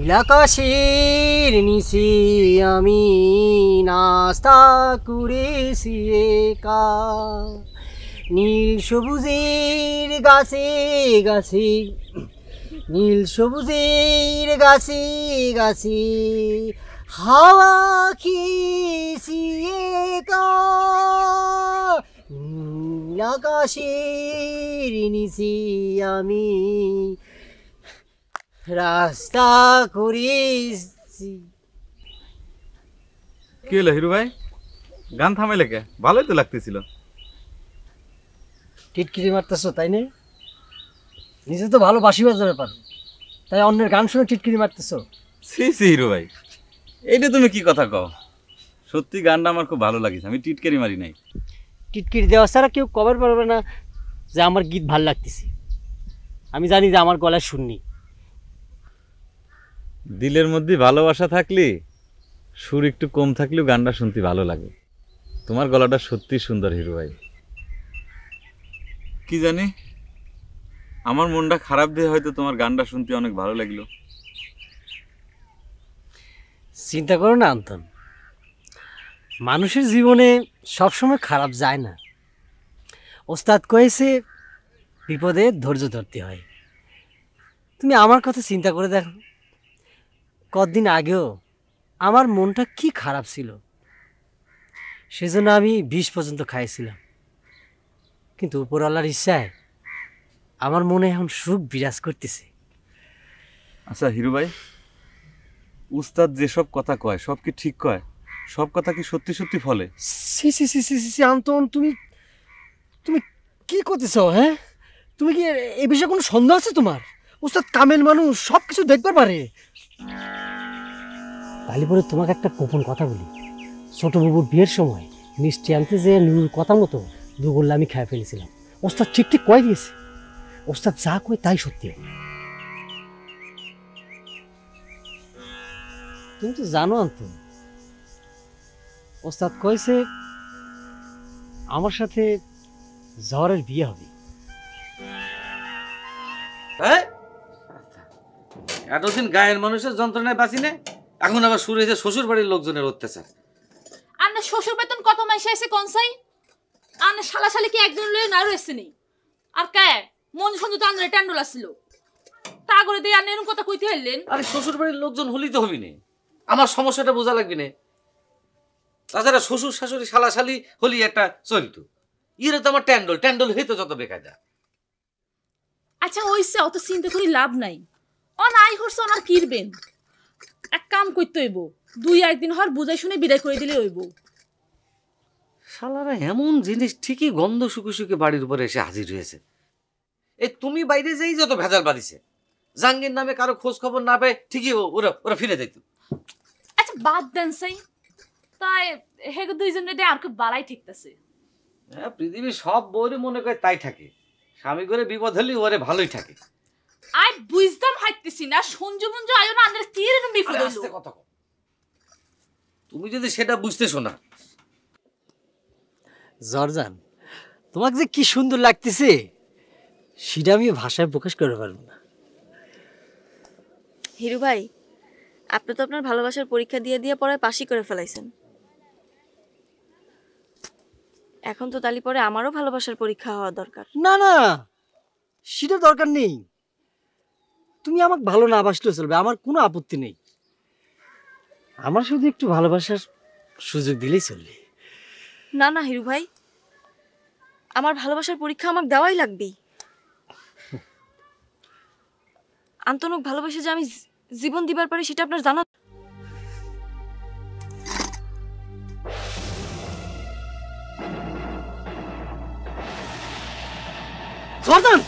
নীলাকাশের নিচে আমি নাস্তা করেছি একা, নীল সবুজের গাছে গাছে, নীল সবুজের গাছে গাছে হাওয়া খেয়েছি একা, নীলাকাশের নিচে আমি রাস্তা করেছি। কি হলো হিরু ভাই, গান থামাইলে কে? ভালোই তো লাগতেছিল। টিটকিরি মারতেছো তাই না? নিজে তো ভালো বাঁশি বাজাতে পারো, তাই অন্যের গান শুনে টিটকিরি মারতেছো? সি সি হিরু ভাই, এইটা তুমি কি কথা কও? সত্যি গানটা আমার খুব ভালো লাগিছে, আমি টিটকারি মারি নাই। টিটকিরি দেওয়া ছাড়া কেউ কভার পারবে না যে আমার গীত ভাল লাগতেছে। আমি জানি যে আমার গলায় শুননি। দিলের মধ্যে ভালোবাসা থাকলে সুর একটু কম থাকলেও গানটা শুনতে ভালো লাগে। তোমার গলাটা সত্যি সুন্দর হিরু ভাই। কি জানি আমার মনটা খারাপ দিয়ে হয়তো তোমার গানটা শুনতে অনেক ভালো লাগলো। চিন্তা করো না আন্তন, মানুষের জীবনে সবসময় খারাপ যায় না। ওস্তাদ কয়েছে বিপদে ধৈর্য ধরতে হয়। তুমি আমার কথা চিন্তা করে দেখো, কতদিন আগেও আমার মনটা কি খারাপ ছিল, সেজন্য আমি বিষ পর্যন্ত খাইছিলাম। কিন্তু উপরওয়ালার ইচ্ছায় আমার মনে এখন সুখ বিরাজ করতেছে। আচ্ছা হিরু ভাই, উস্তাদ যেসব কথা কয় সব কি ঠিক কয়? সব কথা কি সত্যি সত্যি ফলে? সি সি সি সি সি আন্তন, তুমি তুমি কি করতেছ? হ্যাঁ, তুমি কি এ বিষয়ে কোনো সন্দেহ আছে তোমার? ওস্তাদ কামেল মানুষ, সব কিছু দেখবার পারে। কালীপুরে তোমাকে একটা গোপন কথা বলি, ছোট বাবুর বিয়ের সময় মিষ্টি আনতে যে নুনুর কথা মতো দুগোল্লা আমি খেয়ে ফেলেছিলাম। ওস্তাদ ঠিক ঠিক কয়ে দিয়েছে, ওস্তাদ যা কয় তাই সত্যি। তুমি তো জানো আন্তন, ওস্তাদ কয়েছে আমার সাথে জহরের বিয়ে হবে। এতদিন গায়ের মানুষের যন্ত্রণায় বাঁচি না, এখন আবার শুরু হয়েছে শ্বশুর বাড়ির লোকজনের অত্যাচার। আন্না শ্বশুর বেতন কত মাসে আছে কনসাই? আন্না শালাশালি কি একজন লয়ে না রয়েছে নি? আর কে মন সন্ধু তো আন্নার ট্যান্ডল আসছিল, তা করে দিয়ে আন্না এরকম কথা কইতে হইলেন? আরে শ্বশুর বাড়ির লোকজন হলেই তো হবি না, আমার সমস্যাটা বোঝা লাগবি না। তাছাড়া শ্বশুর শাশুড়ি শালাশালি হলি একটা চলতো, ইরে তো আমার ট্যান্ডল ট্যান্ডল হইতো যত বেকায়দা। আচ্ছা হইছে, অত চিন্তা করি লাভ নাই। অন আই হরছে অনার কিরবেন, এক কাম করতে হইব, দুই একদিন হর বুঝাই শুনে বিদায় করে দিলে হইব। শালারা এমন জিনিস ঠিকই গন্ধ শুকে শুকে বাড়ির উপরে এসে হাজির হয়েছে। এই তুমি বাইরে যেই যত ভেজাল বাঁধিছে, জাঙ্গির নামে কারো খোঁজ খবর না পেয়ে ঠিকই ওরা ওরা ফিরে যাইতো। আচ্ছা বাদ দেন সাই, তাই হে দুইজনে দিয়ে আর কি বালাই ঠিকতেছে। হ্যাঁ, পৃথিবীর সব বউরই মনে করে তাই থাকে, স্বামী করে বিপদ হলে ওরে ভালোই থাকে। আই বুঝতাম হাইতেছি না, সঞ্জু মঞ্জু আয়ো না আন্দের কি এরকম বিপদ হইলো? আস্তে কথা কও। তুমি যদি সেটা বুঝতে শোনা। জর্জান, তোমাকে যে কি সুন্দর লাগতেছে সেটা আমি ভাষায় প্রকাশ করতে পারবো না। হিরু ভাই, আপনি তো আপনার ভালোবাসার পরীক্ষা দিয়ে দিয়ে পড়ায় পাশই করে ফেলাইছেন। এখন তো তালি পরে আমারও ভালোবাসার পরীক্ষা হওয়া দরকার। না না, সেটা দরকার নেই। তুমি আমাকে ভালো না বাসলেও চলবে, আমার কোনো আপত্তি নেই। আমার শুধু একটু ভালোবাসার সুযোগ দিলেই চলবে। না না হিরু ভাই, আমার ভালোবাসার পরীক্ষা আমাকে দেওয়াই লাগবে। আন্তনক ভালোবাসে যে আমি জীবন দিবার পারি সেটা আপনার জানা। জর্দান